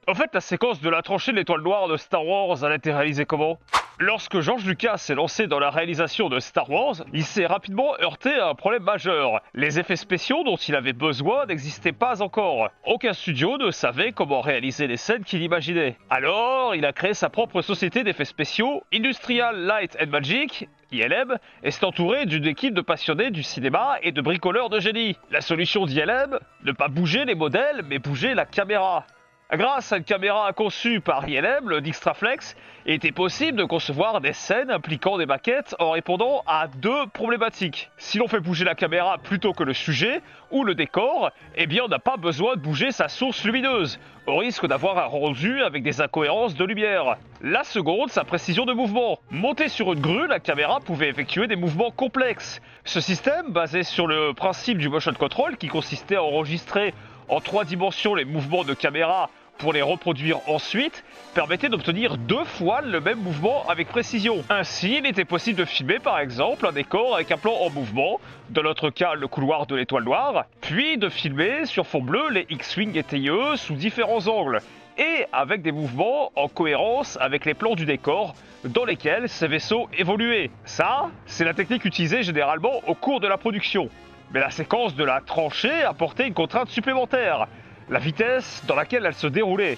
En fait, la séquence de la tranchée de l'étoile noire de Star Wars, elle a été réalisée comment? Lorsque George Lucas s'est lancé dans la réalisation de Star Wars, il s'est rapidement heurté à un problème majeur. Les effets spéciaux dont il avait besoin n'existaient pas encore. Aucun studio ne savait comment réaliser les scènes qu'il imaginait. Alors, il a créé sa propre société d'effets spéciaux, Industrial Light and Magic, ILM, et s'est entouré d'une équipe de passionnés du cinéma et de bricoleurs de génie. La solution d'ILM? Ne pas bouger les modèles, mais bouger la caméra. Grâce à une caméra conçue par ILM, le Dixtraflex, il était possible de concevoir des scènes impliquant des maquettes en répondant à deux problématiques. Si l'on fait bouger la caméra plutôt que le sujet ou le décor, eh bien on n'a pas besoin de bouger sa source lumineuse, au risque d'avoir un rendu avec des incohérences de lumière. La seconde, sa précision de mouvement. Montée sur une grue, la caméra pouvait effectuer des mouvements complexes. Ce système, basé sur le principe du motion control qui consistait à enregistrer en 3 dimensions les mouvements de caméra pour les reproduire ensuite, permettait d'obtenir 2 fois le même mouvement avec précision. Ainsi, il était possible de filmer par exemple un décor avec un plan en mouvement, dans notre cas le couloir de l'étoile noire, puis de filmer sur fond bleu les X-Wing et TIE sous différents angles, et avec des mouvements en cohérence avec les plans du décor dans lesquels ces vaisseaux évoluaient. Ça, c'est la technique utilisée généralement au cours de la production. Mais la séquence de la tranchée apportait une contrainte supplémentaire, la vitesse dans laquelle elle se déroulait.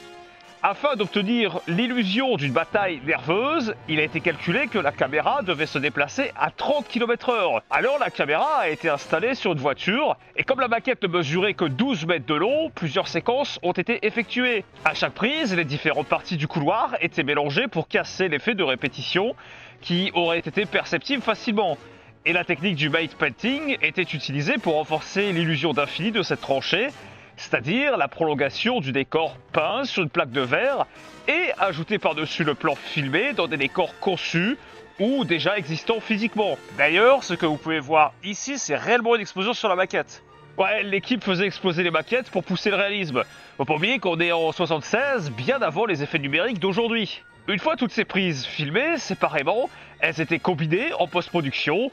Afin d'obtenir l'illusion d'une bataille nerveuse, il a été calculé que la caméra devait se déplacer à 30 km/h. Alors la caméra a été installée sur une voiture, et comme la maquette ne mesurait que 12 mètres de long, plusieurs séquences ont été effectuées. À chaque prise, les différentes parties du couloir étaient mélangées pour casser l'effet de répétition qui aurait été perceptible facilement. Et la technique du matte painting était utilisée pour renforcer l'illusion d'infini de cette tranchée, c'est-à-dire la prolongation du décor peint sur une plaque de verre et ajouté par-dessus le plan filmé dans des décors conçus ou déjà existants physiquement. D'ailleurs, ce que vous pouvez voir ici, c'est réellement une explosion sur la maquette. Ouais, l'équipe faisait exploser les maquettes pour pousser le réalisme. Faut pas oublier qu'on est en 76, bien avant les effets numériques d'aujourd'hui. Une fois toutes ces prises filmées séparément, elles étaient combinées en post-production.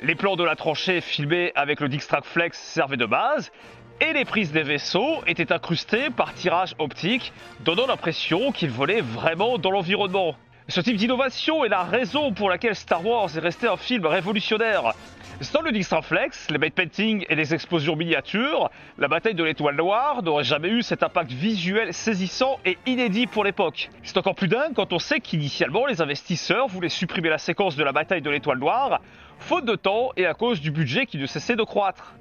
Les plans de la tranchée filmés avec le Dixtraflex servaient de base, et les prises des vaisseaux étaient incrustées par tirage optique, donnant l'impression qu'ils volaient vraiment dans l'environnement. Ce type d'innovation est la raison pour laquelle Star Wars est resté un film révolutionnaire. Sans le Dixtraflex, les matte painting et les explosions miniatures, la bataille de l'étoile noire n'aurait jamais eu cet impact visuel saisissant et inédit pour l'époque. C'est encore plus dingue quand on sait qu'initialement les investisseurs voulaient supprimer la séquence de la bataille de l'étoile noire, faute de temps et à cause du budget qui ne cessait de croître.